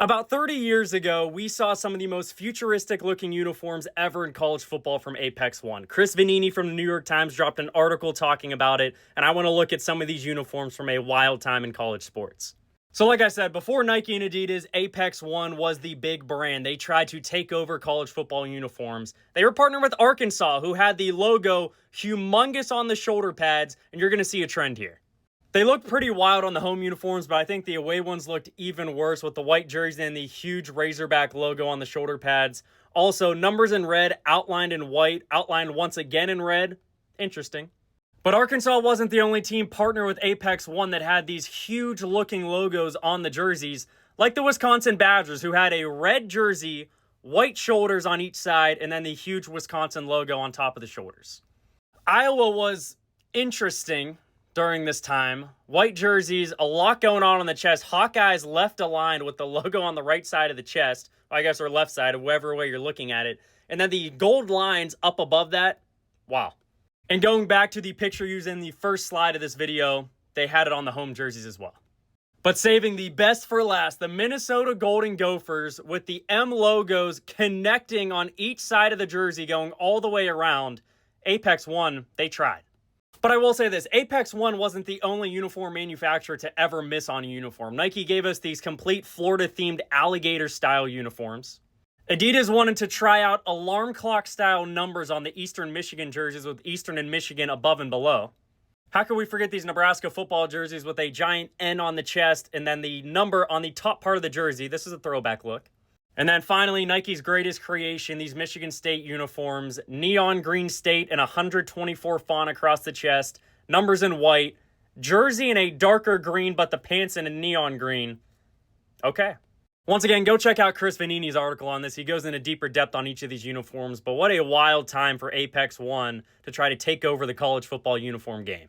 About 30 years ago, we saw some of the most futuristic looking uniforms ever in college football from Apex One. Chris Vannini from the New York Times dropped an article talking about it, and I want to look at some of these uniforms from a wild time in college sports. So like I said, before Nike and Adidas, Apex One was the big brand. They tried to take over college football uniforms. They were partnered with Arkansas, who had the logo humongous on the shoulder pads, and you're going to see a trend here. They looked pretty wild on the home uniforms, but I think the away ones looked even worse with the white jersey and the huge Razorback logo on the shoulder pads. Also, numbers in red, outlined in white, outlined once again in red. Interesting. But Arkansas wasn't the only team partnered with Apex One that had these huge looking logos on the jerseys, like the Wisconsin Badgers, who had a red jersey, white shoulders on each side, and then the huge Wisconsin logo on top of the shoulders. Iowa was interesting during this time. White jerseys, a lot going on the chest. Hawkeyes left aligned with the logo on the right side of the chest, I guess, or left side, whatever way you're looking at it. And then the gold lines up above that. Wow. And going back to the picture used in the first slide of this video, they had it on the home jerseys as well. But saving the best for last, the Minnesota Golden Gophers with the M logos connecting on each side of the jersey going all the way around. Apex One, they tried. But I will say this, Apex One wasn't the only uniform manufacturer to ever miss on a uniform. Nike gave us these complete Florida-themed alligator-style uniforms. Adidas wanted to try out alarm clock-style numbers on the Eastern Michigan jerseys with Eastern and Michigan above and below. How could we forget these Nebraska football jerseys with a giant N on the chest and then the number on the top part of the jersey? This is a throwback look. And then finally, Nike's greatest creation, these Michigan State uniforms, neon green state and 124 font across the chest, numbers in white, jersey in a darker green, but the pants in a neon green. Okay. Once again, go check out Chris Vannini's article on this. He goes into deeper depth on each of these uniforms, but what a wild time for Apex One to try to take over the college football uniform game.